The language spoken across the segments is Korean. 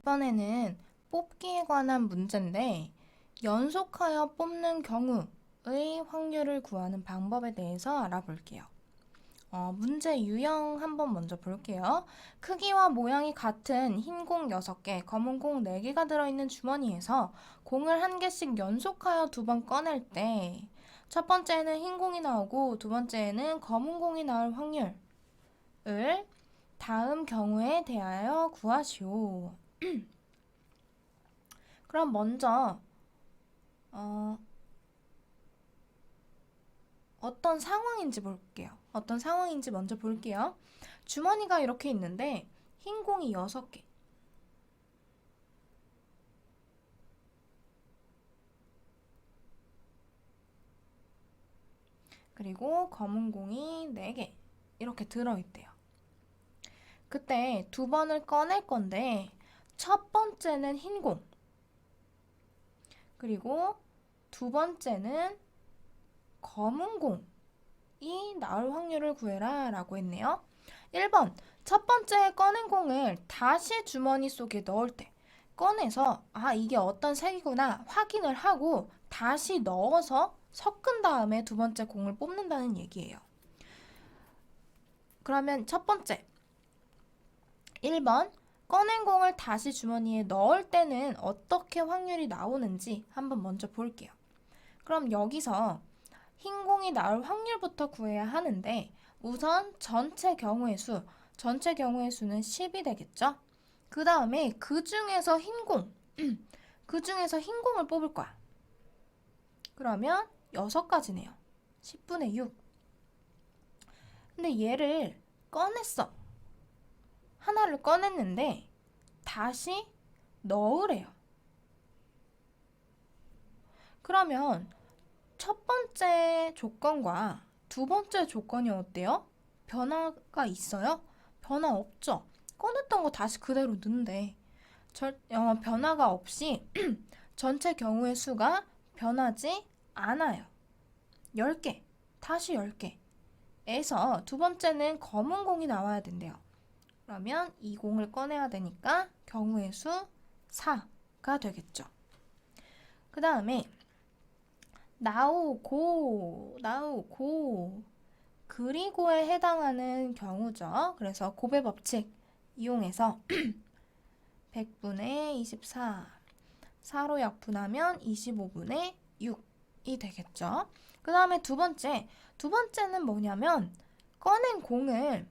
이번에는 뽑기에 관한 문제인데 연속하여 뽑는 경우의 확률을 구하는 방법에 대해서 알아볼게요. 문제 유형 한번 먼저 볼게요. 크기와 모양이 같은 흰 공 6개, 검은 공 4개가 들어있는 주머니에서 공을 한 개씩 연속하여 2번 꺼낼 때 첫 번째는 흰 공이 나오고 두 번째는 검은 공이 나올 확률을 다음 경우에 대하여 구하시오. 그럼 먼저 어떤 상황인지 볼게요. 어떤 상황인지 먼저 볼게요. 주머니가 이렇게 있는데 흰 공이 6개. 그리고 검은 공이 4개. 이렇게 들어있대요. 그때 2번을 꺼낼 건데 첫 번째는 흰 공. 그리고 두 번째는 검은 공이 나올 확률을 구해라 라고 했네요. 1번, 첫 번째 꺼낸 공을 다시 주머니 속에 넣을 때 꺼내서 이게 어떤 색이구나 확인을 하고 다시 넣어서 섞은 다음에 두 번째 공을 뽑는다는 얘기예요. 그러면 첫 번째 1번 꺼낸 공을 다시 주머니에 넣을 때는 어떻게 확률이 나오는지 한번 먼저 볼게요. 그럼 여기서 흰 공이 나올 확률부터 구해야 하는데 우선 전체 경우의 수는 10이 되겠죠? 그 다음에 그 중에서 흰 공을 뽑을 거야. 그러면 6가지네요. 10분의 6. 근데 얘를 꺼냈어. 하나를 꺼냈는데 다시 넣으래요. 그러면 첫 번째 조건과 두 번째 조건이 어때요? 변화가 있어요? 변화 없죠? 꺼냈던 거 다시 그대로 넣는데 변화가 없이 전체 경우의 수가 변하지 않아요. 10개, 다시 10개 에서 두 번째는 검은 공이 나와야 된대요. 그러면 이 공을 꺼내야 되니까 경우의 수 4가 되겠죠. 그 다음에 나오고 그리고에 해당하는 경우죠. 그래서 곱의 법칙 이용해서 100분의 24 4로 약분하면 25분의 6이 되겠죠. 그 다음에 두 번째는 뭐냐면 꺼낸 공을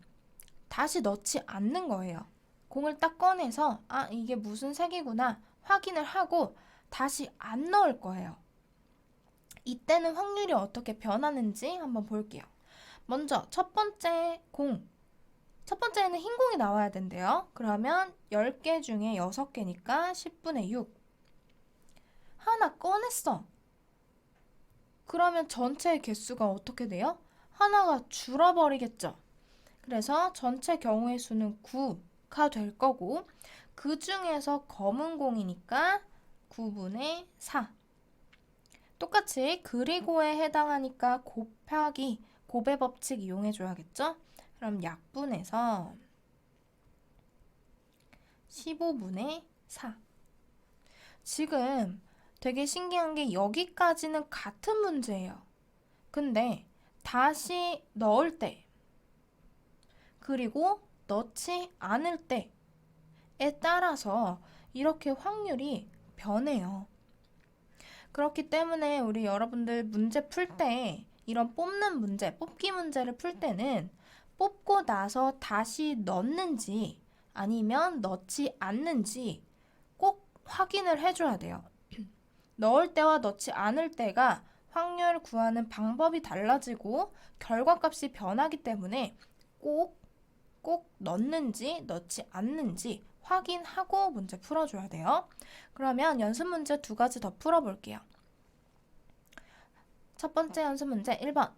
다시 넣지 않는 거예요. 공을 딱 꺼내서 이게 무슨 색이구나 확인을 하고 다시 안 넣을 거예요. 이때는 확률이 어떻게 변하는지 한번 볼게요. 먼저 첫 번째는 흰 공이 나와야 된대요. 그러면 10개 중에 6개니까 10분의 6. 하나 꺼냈어. 그러면 전체 개수가 어떻게 돼요? 하나가 줄어버리겠죠. 그래서 전체 경우의 수는 9가 될 거고 그 중에서 검은 공이니까 9분의 4. 똑같이 그리고에 해당하니까 곱하기 곱의 법칙 이용해줘야겠죠? 그럼 약분해서 15분의 4. 지금 되게 신기한 게 여기까지는 같은 문제예요. 근데 다시 넣을 때 그리고 넣지 않을 때에 따라서 이렇게 확률이 변해요. 그렇기 때문에 우리 여러분들 문제 풀 때 이런 뽑기 문제를 풀 때는 뽑고 나서 다시 넣는지 아니면 넣지 않는지 꼭 확인을 해줘야 돼요. 넣을 때와 넣지 않을 때가 확률 구하는 방법이 달라지고 결과값이 변하기 때문에 꼭 넣는지 넣지 않는지 확인하고 문제 풀어줘야 돼요. 그러면 연습 문제 2가지 더 풀어볼게요. 첫 번째 연습 문제 1번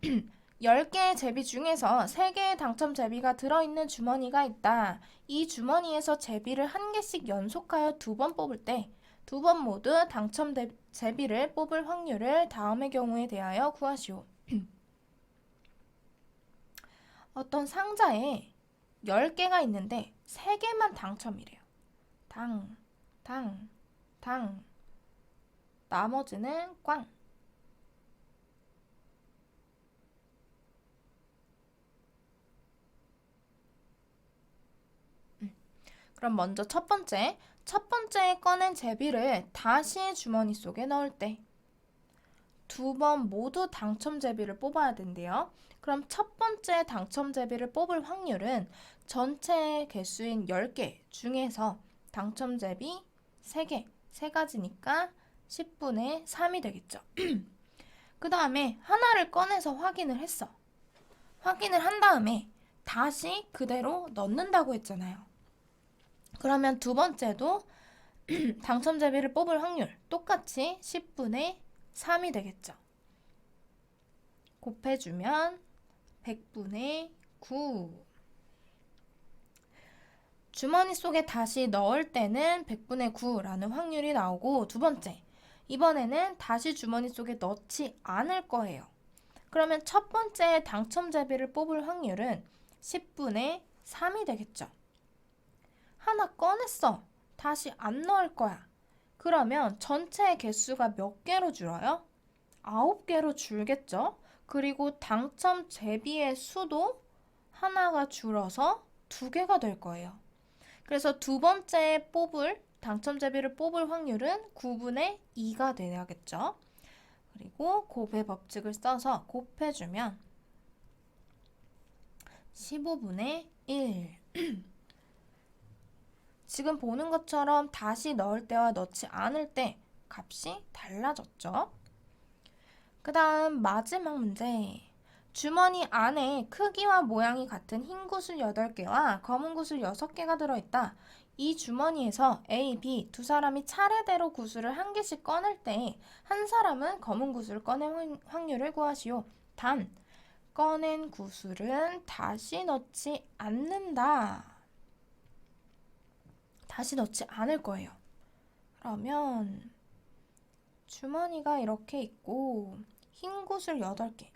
10개의 제비 중에서 3개의 당첨 제비가 들어있는 주머니가 있다. 이 주머니에서 제비를 한 개씩 연속하여 2번 뽑을 때 2번 모두 당첨 제비를 뽑을 확률을 다음의 경우에 대하여 구하시오. 어떤 상자에 10개가 있는데 3개만 당첨이래요. 당. 나머지는 꽝. 그럼 먼저 첫 번째 꺼낸 제비를 다시 주머니 속에 넣을 때 두 번 모두 당첨 제비를 뽑아야 된대요. 그럼 첫 번째 당첨 제비를 뽑을 확률은 전체 개수인 10개 중에서 당첨 제비 3개, 3가지니까 10분의 3이 되겠죠. 그 다음에 하나를 꺼내서 확인을 했어. 확인을 한 다음에 다시 그대로 넣는다고 했잖아요. 그러면 두 번째도 당첨 제비를 뽑을 확률 똑같이 10분의 3이 되겠죠. 곱해주면 100분의 9. 주머니 속에 다시 넣을 때는 100분의 9라는 확률이 나오고 두 번째, 이번에는 다시 주머니 속에 넣지 않을 거예요. 그러면 첫 번째 당첨 제비를 뽑을 확률은 10분의 3이 되겠죠. 하나 꺼냈어. 다시 안 넣을 거야. 그러면 전체 개수가 몇 개로 줄어요? 9개로 줄겠죠? 그리고 당첨 제비의 수도 하나가 줄어서 2개가 될 거예요. 그래서 두 번째 당첨 제비를 뽑을 확률은 9분의 2가 돼야겠죠? 그리고 곱의 법칙을 써서 곱해주면 15분의 1. 지금 보는 것처럼 다시 넣을 때와 넣지 않을 때 값이 달라졌죠? 그 다음 마지막 문제. 주머니 안에 크기와 모양이 같은 흰 구슬 8개와 검은 구슬 6개가 들어있다. 이 주머니에서 A, B 두 사람이 차례대로 구슬을 한 개씩 꺼낼 때 한 사람은 검은 구슬을 꺼낼 확률을 구하시오. 단, 꺼낸 구슬은 다시 넣지 않는다. 다시 넣지 않을 거예요. 그러면 주머니가 이렇게 있고 흰 구슬 8개.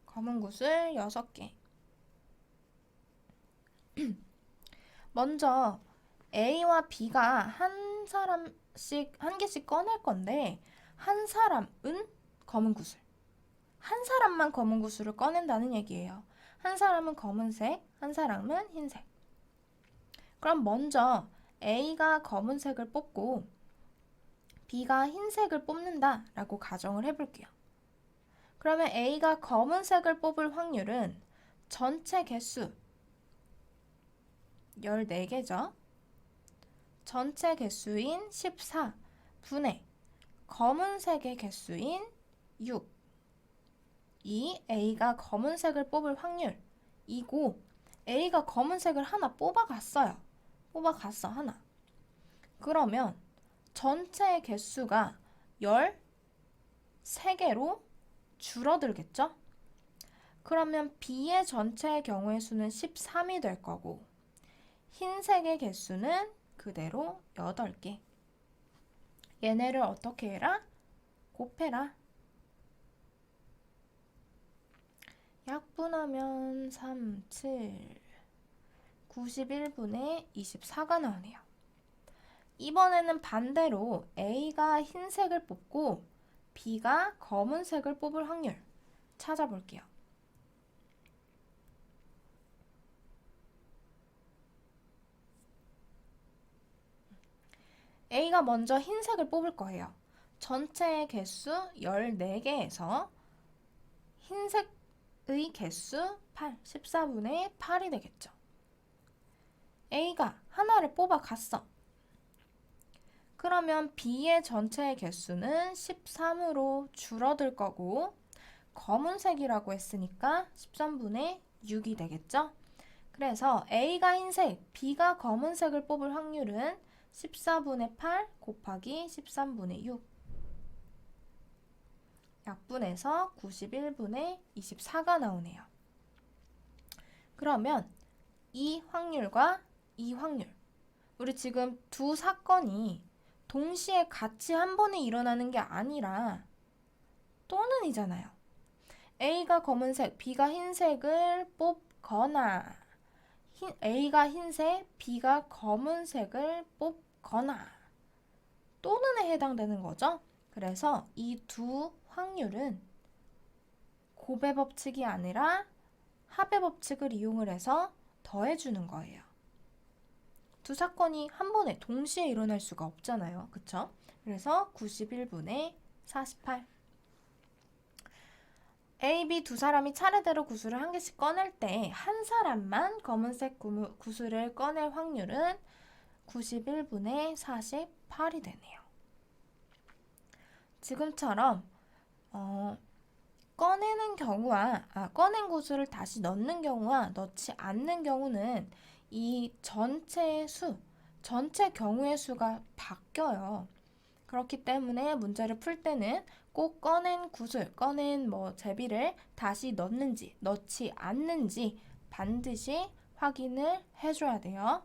검은 구슬 6개. 먼저 A와 B가 한 개씩 꺼낼 건데 한 사람은 검은 구슬. 한 사람만 검은 구슬을 꺼낸다는 얘기예요. 한 사람은 검은색, 한 사람은 흰색. 그럼 먼저 A가 검은색을 뽑고 B가 흰색을 뽑는다라고 가정을 해볼게요. 그러면 A가 검은색을 뽑을 확률은 전체 개수 14개죠. 전체 개수인 14분의 검은색의 개수인 6. 이 A가 검은색을 뽑을 확률이고 A가 검은색을 하나 뽑아갔어요. 뽑아갔어, 하나. 그러면 전체 개수가 13개로 줄어들겠죠? 그러면 B의 전체 경우의 수는 13이 될 거고 흰색의 개수는 그대로 8개. 얘네를 어떻게 해라? 곱해라. 약분하면 3, 7, 91분의 24가 나오네요. 이번에는 반대로 A가 흰색을 뽑고 B가 검은색을 뽑을 확률 찾아볼게요. A가 먼저 흰색을 뽑을 거예요. 전체 개수 14개에서 흰색의 개수 8, 14분의 8이 되겠죠. A가 하나를 뽑아갔어. 그러면 B의 전체 개수는 13으로 줄어들 거고 검은색이라고 했으니까 13분의 6이 되겠죠. 그래서 A가 흰색, B가 검은색을 뽑을 확률은 14분의 8 곱하기 13분의 6. 약분해서 91분의 24가 나오네요. 그러면 이 확률과 이 확률. 우리 지금 두 사건이 동시에 같이 한 번에 일어나는 게 아니라 또는이잖아요. A가 검은색, B가 흰색을 뽑거나 A가 흰색, B가 검은색을 뽑거나 또는에 해당되는 거죠. 그래서 이 두 확률은 곱의 법칙이 아니라 합의 법칙을 이용을 해서 더해주는 거예요. 두 사건이 한 번에 동시에 일어날 수가 없잖아요. 그쵸? 그래서 91분의 48. A, B 두 사람이 차례대로 구슬을 한 개씩 꺼낼 때 한 사람만 검은색 구슬을 꺼낼 확률은 91분의 48이 되네요. 지금처럼 꺼내는 경우와 꺼낸 구슬을 다시 넣는 경우와 넣지 않는 경우는 이 전체 경우의 수가 바뀌어요. 그렇기 때문에 문제를 풀 때는 꼭 꺼낸 구슬, 꺼낸 제비를 다시 넣는지 넣지 않는지 반드시 확인을 해줘야 돼요.